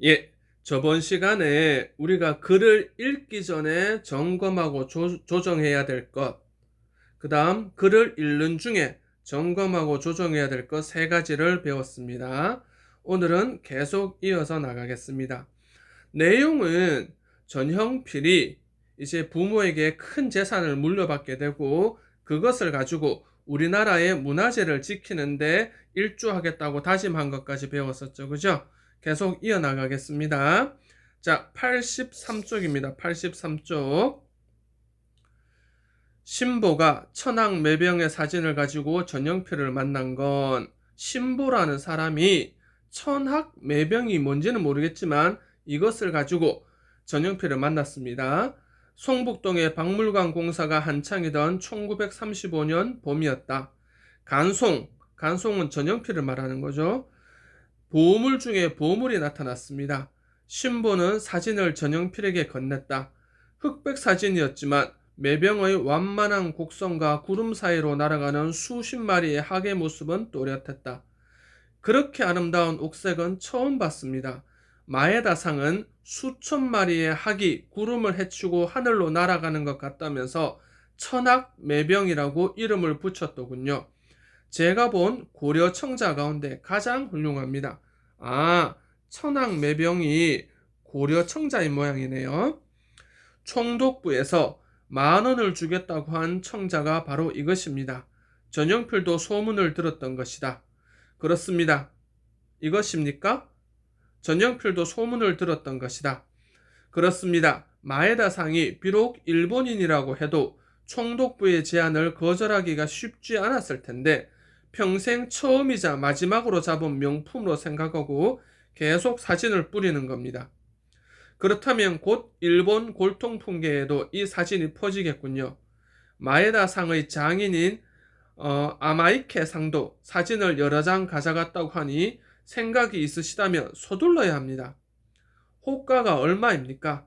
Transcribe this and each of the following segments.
예, 저번 시간에 우리가 글을 읽기 전에 점검하고 조정해야 될 것, 그 다음 글을 읽는 중에 점검하고 조정해야 될 것 세 가지를 배웠습니다. 오늘은 계속 이어서 나가겠습니다. 내용은 전형필이 이제 부모에게 큰 재산을 물려받게 되고 그것을 가지고 우리나라의 문화재를 지키는데 일조하겠다고 다짐한 것까지 배웠었죠. 그죠? 계속 이어나가겠습니다. 자, 83쪽입니다. 83쪽. 신보가 천황매병의 사진을 가지고 전형필을 만난 건 신보라는 사람이 천학매병이 뭔지는 모르겠지만 이것을 가지고 전형필을 만났습니다. 송북동의 박물관 공사가 한창이던 1935년 봄이었다. 간송은 전형필을 말하는 거죠. 보물 중에 보물이 나타났습니다. 신보는 사진을 전형필에게 건넸다. 흑백 사진이었지만 매병의 완만한 곡선과 구름 사이로 날아가는 수십 마리의 학의 모습은 또렷했다. 그렇게 아름다운 옥색은 처음 봤습니다. 마에다상은 수천 마리의 학이 구름을 헤치고 하늘로 날아가는 것 같다면서 천학매병이라고 이름을 붙였더군요. 제가 본 고려 청자 가운데 가장 훌륭합니다. 아, 천학매병이 고려 청자인 모양이네요. 총독부에서 10,000원을 주겠다고 한 청자가 바로 이것입니다. 전형필도 소문을 들었던 것이다. 그렇습니다. 이것입니까? 전형필도 소문을 들었던 것이다. 그렇습니다. 마에다상이 비록 일본인이라고 해도 총독부의 제안을 거절하기가 쉽지 않았을 텐데 평생 처음이자 마지막으로 잡은 명품으로 생각하고 계속 사진을 뿌리는 겁니다. 그렇다면 곧 일본 골통품계에도 이 사진이 퍼지겠군요. 마에다 상의 장인인 아마이케 상도 사진을 여러 장 가져갔다고 하니 생각이 있으시다면 서둘러야 합니다. 호가가 얼마입니까?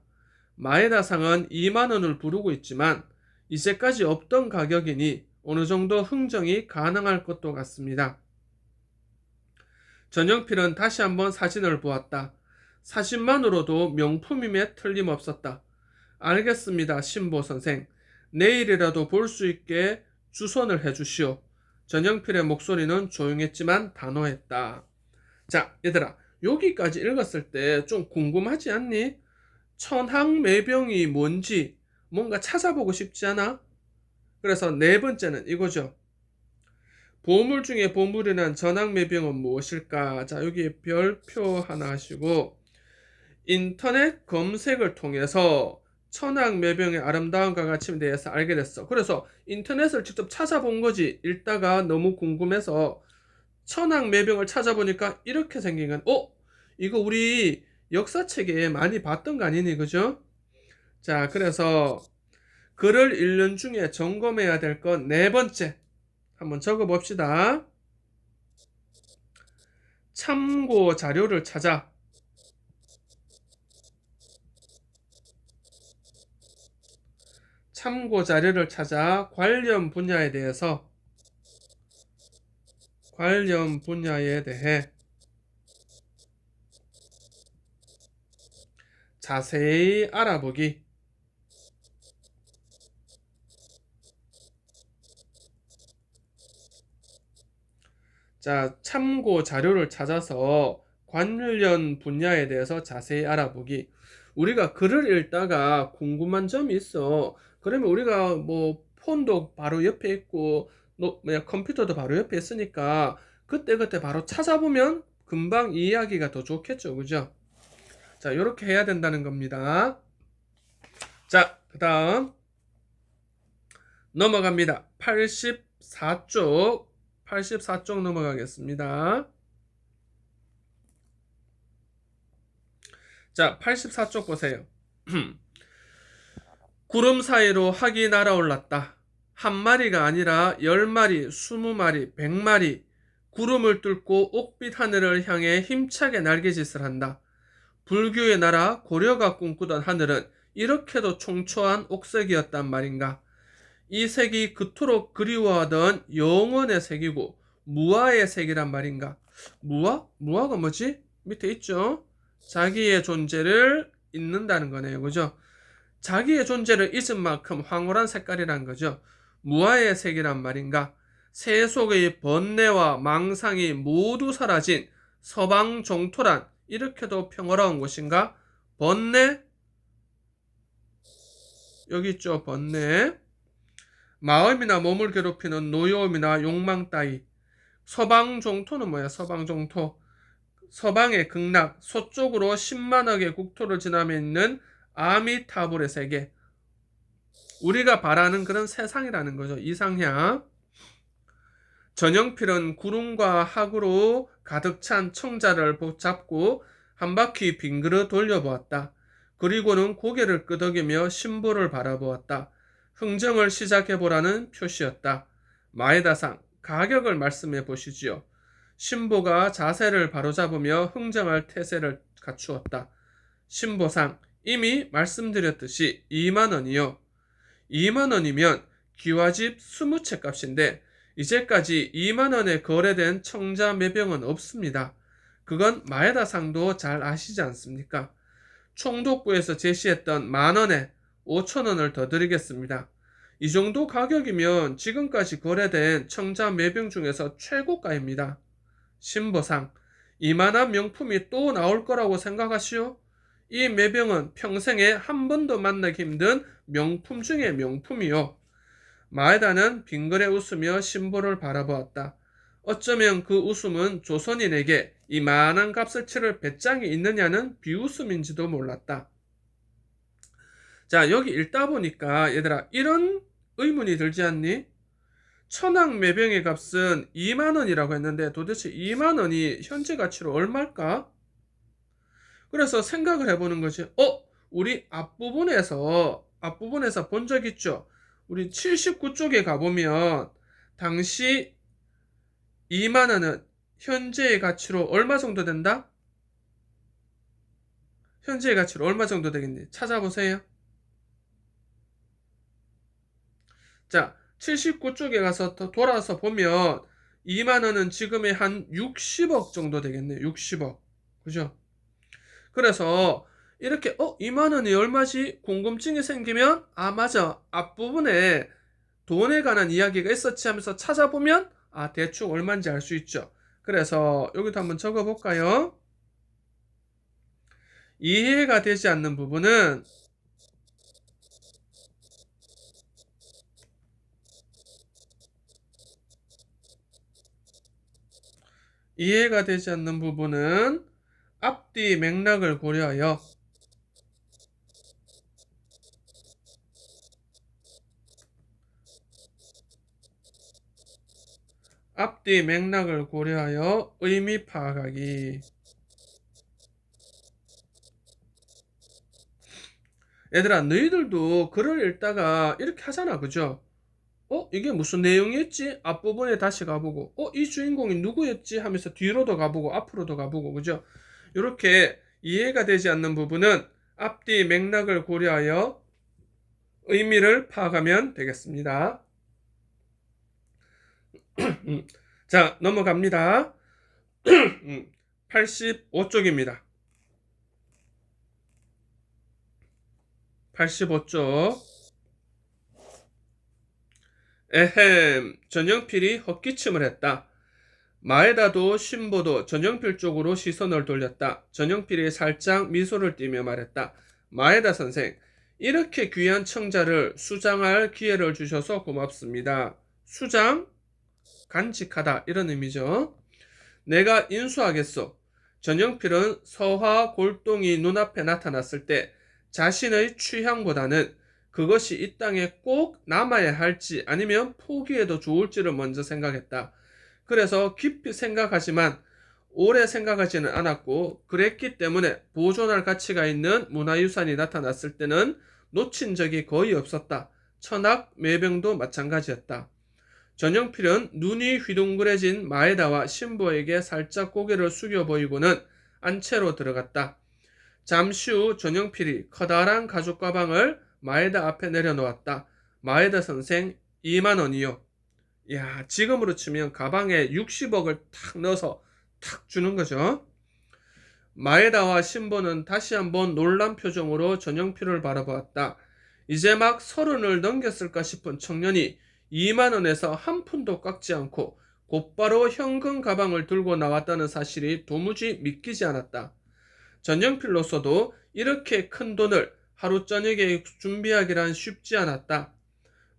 마에다 상은 2만 원을 부르고 있지만 이제까지 없던 가격이니 어느 정도 흥정이 가능할 것도 같습니다. 전영필은 다시 한번 사진을 보았다. 사진만으로도 명품임에 틀림없었다. 알겠습니다, 신보 선생. 내일이라도 볼 수 있게 주선을 해주시오. 전영필의 목소리는 조용했지만 단호했다. 자, 얘들아, 여기까지 읽었을 때 좀 궁금하지 않니? 천학매병이 뭔지 뭔가 찾아보고 싶지 않아? 그래서 네 번째는 이거죠. 보물 중에 보물이란 전학매병은 무엇일까? 자, 여기 별표 하나 하시고 인터넷 검색을 통해서 천학매병의 아름다움과 가치에 대해서 알게 됐어. 그래서 인터넷을 직접 찾아본 거지. 읽다가 너무 궁금해서 천학매병을 찾아보니까 이렇게 생긴 건 이거 우리 역사책에 많이 봤던 거 아니니, 그죠? 자, 그래서 글을 읽는 중에 점검해야 될 건 네 번째. 한번 적어 봅시다. 참고 자료를 찾아 관련 분야에 대해 자세히 알아보기. 자, 참고 자료를 찾아서 관련 분야에 대해서 자세히 알아보기. 우리가 글을 읽다가 궁금한 점이 있어. 그러면 우리가 뭐 폰도 바로 옆에 있고 컴퓨터도 바로 옆에 있으니까 그때그때 바로 찾아보면 금방 이해하기가 더 좋겠죠. 그죠? 자, 이렇게 해야 된다는 겁니다. 자, 그 다음 넘어갑니다. 84쪽 넘어가겠습니다. 자, 84쪽 보세요. 구름 사이로 학이 날아올랐다. 한 마리가 아니라 10마리, 20마리, 100마리 구름을 뚫고 옥빛 하늘을 향해 힘차게 날개짓을 한다. 불교의 나라 고려가 꿈꾸던 하늘은 이렇게도 총초한 옥색이었단 말인가. 이 색이 그토록 그리워하던 영원의 색이고 무아의 색이란 말인가. 무아가 뭐지? 밑에 있죠. 자기의 존재를 잊는다는 거네요. 그죠? 자기의 존재를 잊은 만큼 황홀한 색깔이란 거죠. 무아의 색이란 말인가? 새 속의 번뇌와 망상이 모두 사라진 서방 종토란 이렇게도 평화로운 곳인가? 번뇌? 여기 있죠. 번뇌. 마음이나 몸을 괴롭히는 노여움이나 욕망 따위. 서방 종토는 뭐야? 서방 종토. 서방의 극락, 서쪽으로 10만억의 국토를 지나며 있는 아미타불의 세계. 우리가 바라는 그런 세상이라는 거죠. 이상향. 전영필은 구름과 학으로 가득 찬 청자를 붙잡고 한 바퀴 빙그르 돌려보았다. 그리고는 고개를 끄덕이며 신보를 바라보았다. 흥정을 시작해보라는 표시였다. 마에다상, 가격을 말씀해 보시지요. 신보가 자세를 바로잡으며 흥정할 태세를 갖추었다. 신보상, 이미 말씀드렸듯이 2만원이요. 2만원이면 기와집 20채 값인데 이제까지 2만원에 거래된 청자 매병은 없습니다. 그건 마에다상도 잘 아시지 않습니까? 총독부에서 제시했던 만원에 5천원을 더 드리겠습니다. 이 정도 가격이면 지금까지 거래된 청자 매병 중에서 최고가입니다. 신보상, 이만한 명품이 또 나올 거라고 생각하시오? 이 매병은 평생에 한 번도 만나기 힘든 명품 중의 명품이요. 마에다는 빙그레 웃으며 신보를 바라보았다. 어쩌면 그 웃음은 조선인에게 이만한 값을 치를 배짱이 있느냐는 비웃음인지도 몰랐다. 자, 여기 읽다 보니까 얘들아 이런 의문이 들지 않니? 천황 매병의 값은 2만원이라고 했는데 도대체 2만원이 현재 가치로 얼마일까? 그래서 생각을 해보는 거지. 우리 앞부분에서 본 적 있죠? 우리 79쪽에 가보면 당시 2만원은 현재의 가치로 얼마 정도 된다? 현재의 가치로 얼마 정도 되겠니? 찾아보세요. 자, 79쪽에 가서 더 돌아서 보면 2만원은 지금의 한 60억 정도 되겠네. 60억. 그죠? 그래서 이렇게 2만원이 얼마지? 궁금증이 생기면 맞아. 앞부분에 돈에 관한 이야기가 있었지 하면서 찾아보면 대충 얼마인지 알 수 있죠. 그래서 여기도 한번 적어볼까요? 이해가 되지 않는 부분은 앞뒤 맥락을 고려하여 의미 파악하기. 얘들아, 너희들도 글을 읽다가 이렇게 하잖아. 그죠? 이게 무슨 내용이었지? 앞부분에 다시 가보고, 이 주인공이 누구였지? 하면서 뒤로도 가보고, 앞으로도 가보고, 그죠? 이렇게 이해가 되지 않는 부분은 앞뒤 맥락을 고려하여 의미를 파악하면 되겠습니다. 자, 넘어갑니다. 85쪽입니다. 85쪽. 전영필이 헛기침을 했다. 마에다도 신보도 전영필 쪽으로 시선을 돌렸다. 전영필이 살짝 미소를 띠며 말했다. 마에다 선생, 이렇게 귀한 청자를 수장할 기회를 주셔서 고맙습니다. 수장? 간직하다 이런 의미죠. 내가 인수하겠소. 전영필은 서화 골동이 눈앞에 나타났을 때 자신의 취향보다는 그것이 이 땅에 꼭 남아야 할지 아니면 포기해도 좋을지를 먼저 생각했다. 그래서 깊이 생각하지만 오래 생각하지는 않았고, 그랬기 때문에 보존할 가치가 있는 문화유산이 나타났을 때는 놓친 적이 거의 없었다. 천학 매병도 마찬가지였다. 전영필은 눈이 휘둥그레진 마에다와 신보에게 살짝 고개를 숙여 보이고는 안채로 들어갔다. 잠시 후 전영필이 커다란 가죽 가방을 마에다 앞에 내려놓았다. 마에다 선생 2만원이요. 야, 지금으로 치면 가방에 60억을 탁 넣어서 탁 주는 거죠. 마에다와 신보는 다시 한번 놀란 표정으로 전영필을 바라보았다. 이제 막 30을 넘겼을까 싶은 청년이 2만 원에서 한 푼도 깎지 않고 곧바로 현금 가방을 들고 나왔다는 사실이 도무지 믿기지 않았다. 전영필로서도 이렇게 큰 돈을 하루 저녁에 준비하기란 쉽지 않았다.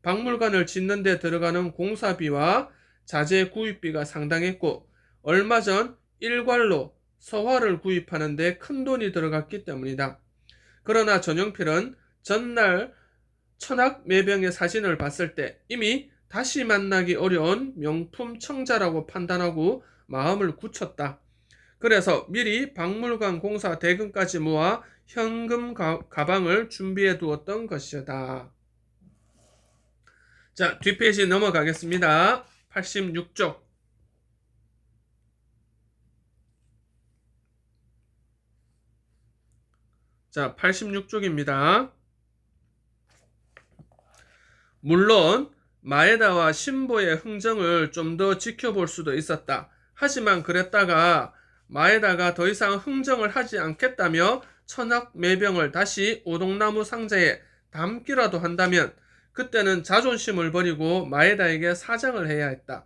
박물관을 짓는 데 들어가는 공사비와 자재 구입비가 상당했고 얼마 전 일괄로 서화를 구입하는 데 큰 돈이 들어갔기 때문이다. 그러나 전영필은 전날 천학매병의 사진을 봤을 때 이미 다시 만나기 어려운 명품 청자라고 판단하고 마음을 굳혔다. 그래서 미리 박물관 공사 대금까지 모아 현금 가방을 준비해 두었던 것이다. 자, 뒷페이지 넘어가겠습니다. 86쪽. 자, 86쪽입니다. 물론 마에다와 신보의 흥정을 좀 더 지켜볼 수도 있었다. 하지만 그랬다가 마에다가 더 이상 흥정을 하지 않겠다며 천학매병을 다시 오동나무 상자에 담기라도 한다면 그때는 자존심을 버리고 마에다에게 사정을 해야 했다.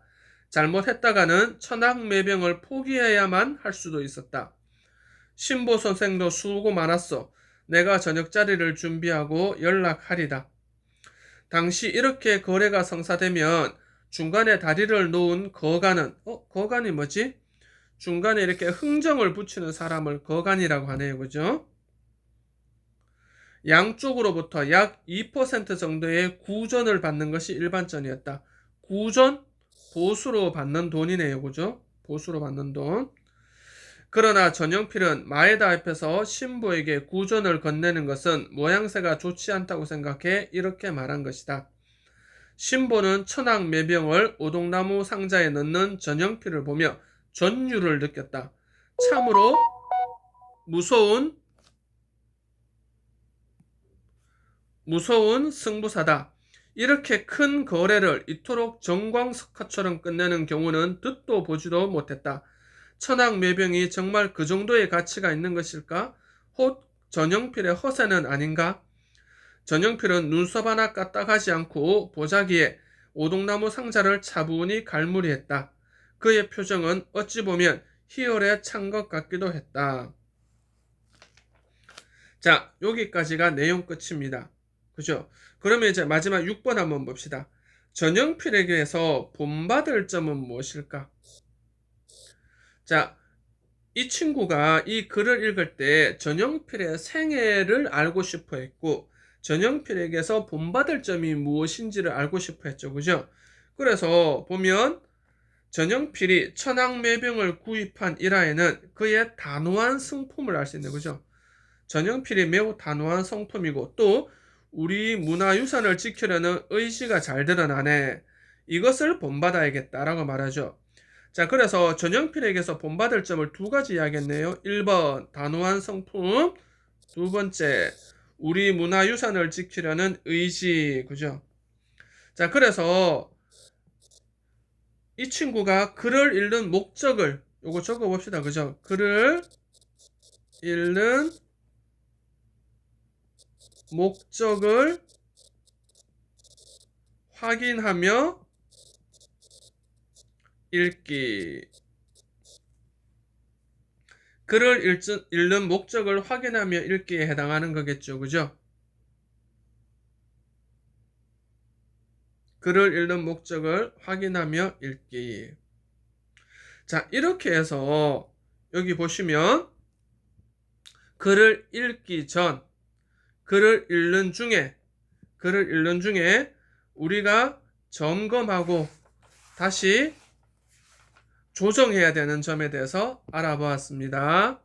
잘못했다가는 천학매병을 포기해야만 할 수도 있었다. 신보 선생도 수고 많았어. 내가 저녁자리를 준비하고 연락하리다. 당시 이렇게 거래가 성사되면 중간에 다리를 놓은 거간은 거간이 뭐지? 중간에 이렇게 흥정을 붙이는 사람을 거간이라고 하네요. 그죠? 양쪽으로부터 약 2% 정도의 구전을 받는 것이 일반전이었다. 구전? 보수로 받는 돈이네요. 그죠? 보수로 받는 돈. 그러나 전영필은 마에다 앞에서 신보에게 구전을 건네는 것은 모양새가 좋지 않다고 생각해 이렇게 말한 것이다. 신보는 천학매병을 오동나무 상자에 넣는 전영필을 보며 전율을 느꼈다. 참으로 무서운 승부사다. 이렇게 큰 거래를 이토록 정광석화처럼 끝내는 경우는 듣도 보지도 못했다. 천학매병이 정말 그 정도의 가치가 있는 것일까? 혹 전영필의 허세는 아닌가? 전영필은 눈썹 하나 까딱하지 않고 보자기에 오동나무 상자를 차분히 갈무리했다. 그의 표정은 어찌 보면 희열에 찬 것 같기도 했다. 자, 여기까지가 내용 끝입니다. 그죠? 그러면 이제 마지막 6번 한번 봅시다. 전영필에게서 본받을 점은 무엇일까? 자, 이 친구가 이 글을 읽을 때 전영필의 생애를 알고 싶어 했고 전영필에게서 본받을 점이 무엇인지를 알고 싶어 했죠. 그죠? 그래서 보면 전영필이 천학매병을 구입한 일화에는 그의 단호한 성품을 알 수 있는 거죠. 전영필이 매우 단호한 성품이고 또 우리 문화유산을 지키려는 의지가 잘 드러나네. 이것을 본받아야겠다라고 말하죠. 자, 그래서 전영필에게서 본받을 점을 두 가지 이야기했네요. 1번 단호한 성품, 두 번째 우리 문화유산을 지키려는 의지. 그죠? 자, 그래서 이 친구가 글을 읽는 목적을 요거 적어봅시다. 그죠? 글을 읽는 목적을 확인하며 읽기. 글을 읽는 목적을 확인하며 읽기에 해당하는 거겠죠. 그죠? 글을 읽는 목적을 확인하며 읽기. 자, 이렇게 해서 여기 보시면 글을 읽기 전, 글을 읽는 중에 우리가 점검하고 다시 조정해야 되는 점에 대해서 알아보았습니다.